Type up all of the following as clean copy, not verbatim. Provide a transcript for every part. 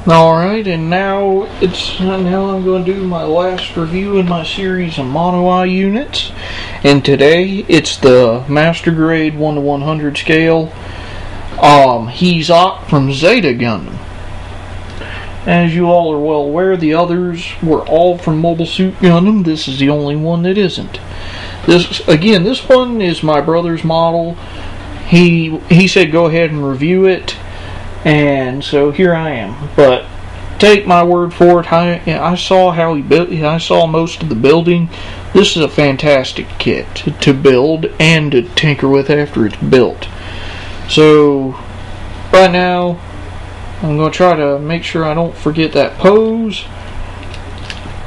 Alright, and now I'm going to do my last review in my series of mono-eye units. And today it's the Master Grade 1 to 100 scale HiZack from Zeta Gundam. As you all are well aware, the others were all from Mobile Suit Gundam. This is the only one that isn't. This one is my brother's model. He said go ahead and review it. And so here I am, but take my word for it. I saw how he built. I saw most of the building. This is a fantastic kit to build and to tinker with after it's built. So right now, I'm going to try to make sure I don't forget that pose,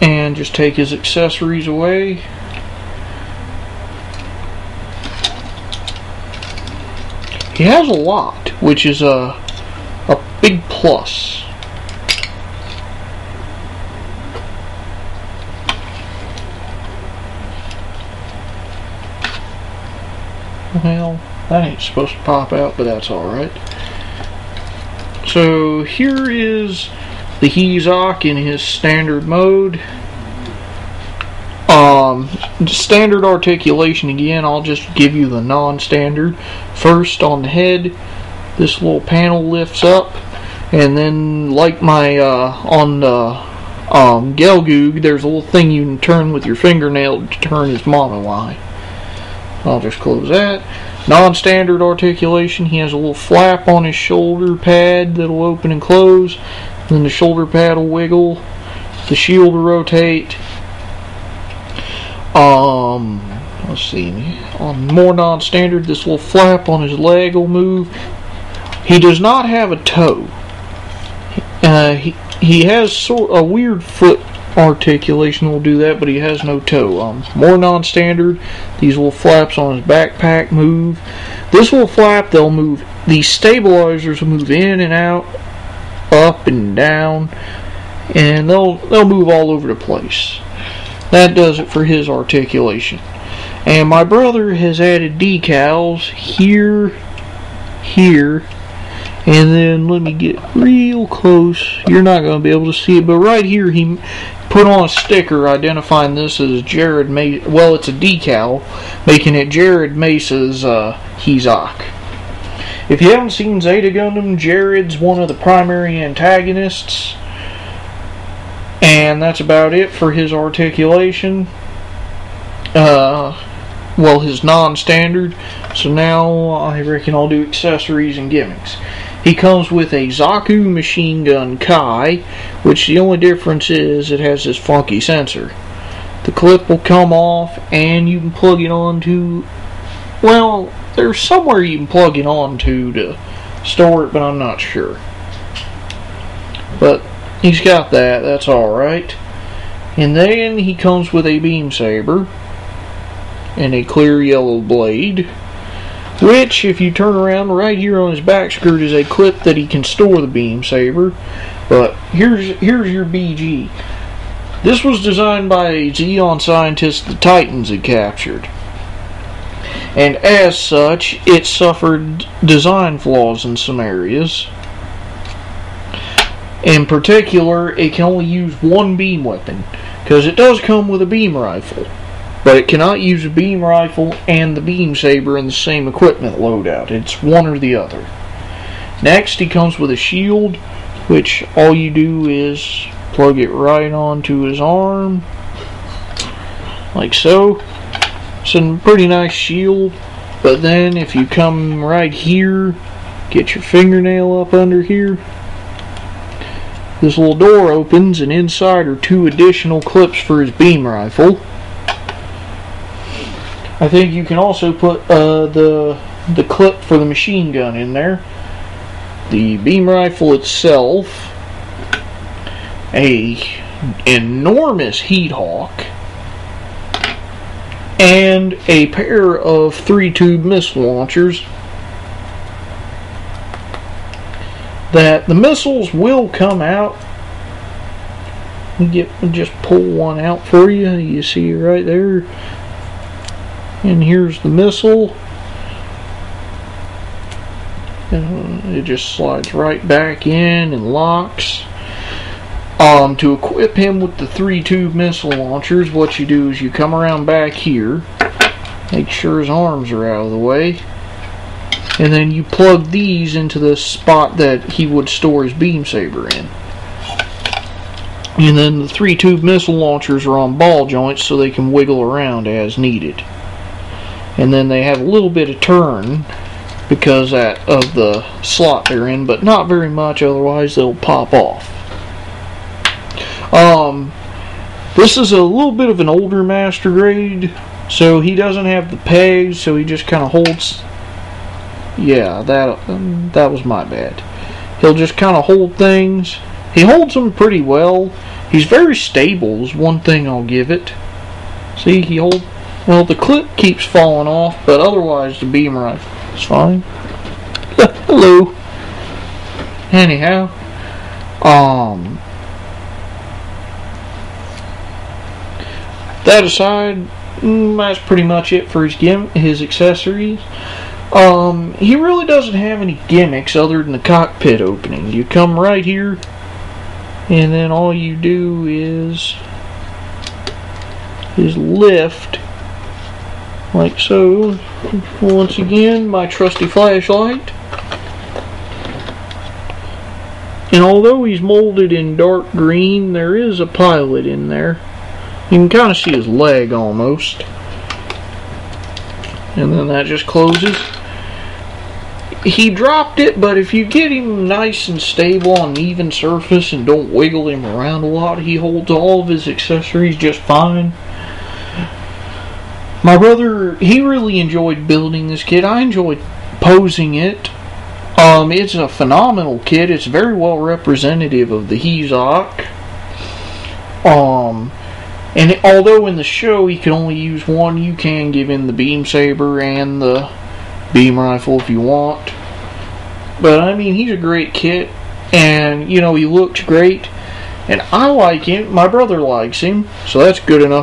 and just take his accessories away. He has a lot, which is a big plus. Well, that ain't supposed to pop out, but that's alright. So here is the HiZack in his standard mode. Standard articulation again. I'll just give you the non-standard. First, on the head, this little panel lifts up, and then like my on the Gelgoog, there's a little thing you can turn with your fingernail to turn his mono-eye. I'll just close that. Non-standard articulation, he has a little flap on his shoulder pad that'll open and close. Then the shoulder pad will wiggle, the shield will rotate. Let's see, on more non-standard, this little flap on his leg will move. He does not have a toe. He has a weird foot articulation will do that, but he has no toe. More non-standard, these little flaps on his backpack move. This little flap, they'll move. These stabilizers will move in and out, up and down, and they'll move all over the place. That does it for his articulation. And my brother has added decals here, and then let me get real close. You're not going to be able to see it, but right here he put on a sticker identifying this as Jared Mesa. Well, it's a decal, making it Jared Mesa's HiZack. If you haven't seen Zeta Gundam, Jared's one of the primary antagonists, and that's about it for his articulation. Well, his non-standard. So now I reckon I'll do accessories and gimmicks. He comes with a Zaku machine gun Kai, which the only difference is it has this funky sensor. The clip will come off and you can plug it onto, well, there's somewhere you can plug it onto to store it, but I'm not sure. But he's got that, that's alright. And then he comes with a beam saber and a clear yellow blade, which, if you turn around, right here on his back skirt is a clip that he can store the beam saber. But here's your BG. This was designed by a Zeon scientist the Titans had captured, and as such it suffered design flaws in some areas. In particular, it can only use one beam weapon, because it does come with a beam rifle, but it cannot use a beam rifle and the beam saber in the same equipment loadout. It's one or the other. Next, he comes with a shield, which all you do is plug it right onto his arm, like so. It's a pretty nice shield, but then if you come right here, get your fingernail up under here, this little door opens, and inside are two additional clips for his beam rifle. I think you can also put the clip for the machine gun in there. The beam rifle itself, a enormous heat hawk, and a pair of 3-tube missile launchers. That the missiles will come out. Just pull one out for you. You see it right there. And here's the missile. It just slides right back in and locks. To equip him with the 3-tube missile launchers, what you do is you come around back here, make sure his arms are out of the way, and then you plug these into the spot that he would store his beam saber in. And then the 3-tube missile launchers are on ball joints so they can wiggle around as needed. And then they have a little bit of turn because of the slot they're in, but not very much, otherwise they'll pop off. This is a little bit of an older master grade, so he doesn't have the pegs, so he just kind of holds. Yeah, that was my bad. He'll just kind of hold things. He holds them pretty well. He's very stable is one thing I'll give it. See, he holds. Well, the clip keeps falling off, but otherwise the beam rifle is fine. Hello. Anyhow, that aside, that's pretty much it for his accessories. He really doesn't have any gimmicks other than the cockpit opening. You come right here, and then all you do is lift, like so. Once again, my trusty flashlight. And although he's molded in dark green, there is a pilot in there. You can kind of see his leg almost. And then that just closes. He dropped it, but if you get him nice and stable on an even surface and don't wiggle him around a lot, he holds all of his accessories just fine. My brother, he really enjoyed building this kit. I enjoyed posing it. It's a phenomenal kit. It's very well representative of the HiZack. And although in the show he can only use one, you can give him the beam saber and the beam rifle if you want. But I mean, he's a great kit, and you know, he looks great, and I like him. My brother likes him, so that's good enough